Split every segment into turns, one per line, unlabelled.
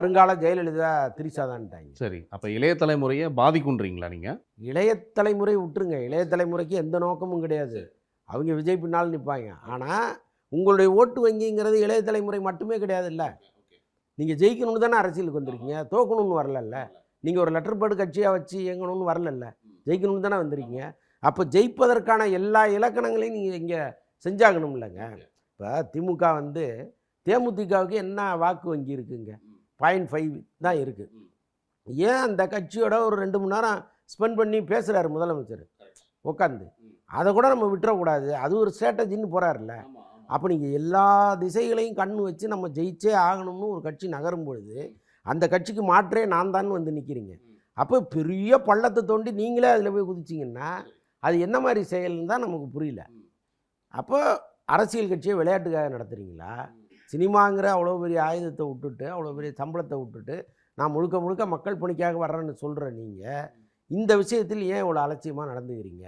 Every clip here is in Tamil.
வருங்கால ஜெயலலிதா திரிசாதான்ட்டாங்க.
சரி. அப்ப இளைய தலைமுறைய பாதிக்குன்றீங்களா நீங்க?
இளைய தலைமுறை விட்டுருங்க. இளைய தலைமுறைக்கு எந்த நோக்கமும் கிடையாது. அவங்க விஜய் பின்னால் நிப்பாங்க. ஆனா, உங்களுடைய ஓட்டு வங்கிங்கிறது இளைய தலைமுறை மட்டுமே கிடையாதுல்ல. நீங்க ஜெயிக்கணும்னு தானே அரசியலுக்கு வந்திருக்கீங்க. தோக்கணும்னு வரலல்ல. நீங்க ஒரு லெட்டர் பேட் கட்சியா வச்சு இயங்கணும்னு வரலல்ல. ஜெயிக்கணும்னு தானே வந்திருக்கீங்க. அப்ப ஜெயிப்பதற்கான எல்லா இலக்கணங்களையும் நீங்க இங்க செஞ்சாகணும்லங்க. இப்ப திமுக வந்து தேமுதிகவுக்கு என்ன வாக்கு வங்கி இருக்குங்க? 0.5 தான் இருக்கு. ஏன் அந்த கட்சியோட ஒரு 2 மணி நேரம் ஸ்பெண்ட் பண்ணி பேசுறாரு முதலமைச்சர் உட்காந்து. அதை கூட நம்ம விட்டுறக்கூடாது. அது ஒரு ஸ்ட்ராட்டஜின்னு போறாருல்ல. அப்போ நீங்கள் எல்லா திசைகளையும் கண்ணு வச்சு நம்ம ஜெயிச்சே ஆகணும்னு ஒரு கட்சி நகரும் பொழுது அந்த கட்சிக்கு மாற்றே நான் தான் வந்து நிற்கிறீங்க. அப்போ பெரிய பள்ளத்தை தோண்டி நீங்களே அதில் போய் குதிச்சிங்கன்னா அது என்ன மாதிரி செயல்னு தான் நமக்கு புரியல. அப்போ அரசியல் கட்சியை விளையாட்டுக்காக நடத்துகிறீங்களா? சினிமாங்கிற அவ்வளோ பெரிய ஆயுதத்தை விட்டுட்டு, அவ்வளோ பெரிய சம்பளத்தை விட்டுட்டு, நான் முழுக்க முழுக்க மக்கள் பணிக்காக வர்றேன்னு சொல்கிற நீங்கள் இந்த விஷயத்தில் ஏன் இவ்வளோ அலட்சியமாக நடந்துக்கிறீங்க?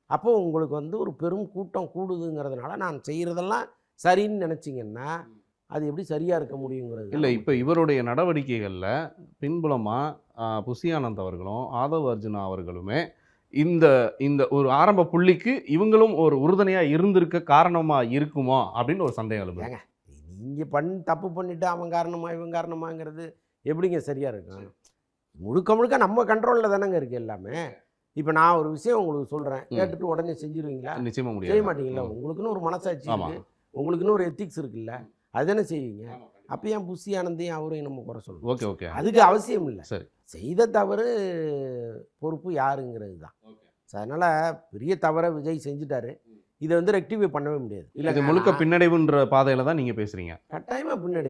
அப்போ உங்களுக்கு வந்து ஒரு பெரும் கூட்டம் கூடுதுங்கிறதுனால நான் செய்கிறதெல்லாம் சரின்னு நினச்சிங்கன்னா அது எப்படி சரியாக இருக்க முடியுங்கிறது.
இல்ல இப்ப இவருடைய நடவடிக்கைகள்ல பின்புலமா புசி ஆனந்த் அவர்களும், ஆதவ் அர்ஜுனா அவர்களுமே இந்த இந்த ஒரு ஆரம்ப புள்ளிக்கு இவங்களும் ஒரு உறுதுணையா இருந்திருக்க காரணமா இருக்குமோ அப்படின்னு ஒரு சந்தேகம் எழுது.
ஏங்க நீங்கள் தப்பு பண்ணிவிட்டு அவன் காரணமா இவன் காரணமாங்கிறது எப்படிங்க சரியாக இருக்கும்? முழுக்க முழுக்க நம்ம கண்ட்ரோலில் தானேங்க இருக்குது எல்லாமே. இப்போ நான் ஒரு விஷயம் உங்களுக்கு சொல்கிறேன், கேட்டுட்டு உடனே செஞ்சுருவீங்களா?
நிச்சயமா
செய்ய
முடியாது.
மாட்டீங்களா? உங்களுக்குன்னு ஒரு மனசாட்சி
ஆமா.
இருக்குது, உங்களுக்குன்னு ஒரு எத்திக்ஸ் இருக்குல்ல, அதுதானே செய்வீங்க. அப்போ ஏன் புசி ஆனந்தையும் அவரையும் நம்ம குறை சொல்லணும்?
Okay okay.
அதுக்கு அவசியம் இல்லை.
சரி.
செய்த தவறு பொறுப்பு யாருங்கிறது தான். அதனால் பெரிய தவறை விஜய் செஞ்சுட்டாரு. இதை வந்து ரெக்டிஃபை பண்ணவே முடியாது.
இது முழுக்க பின்னடைவுன்ற பாதையில தான் நீங்க பேசுறீங்க.
கட்டாயமாக பின்னாடி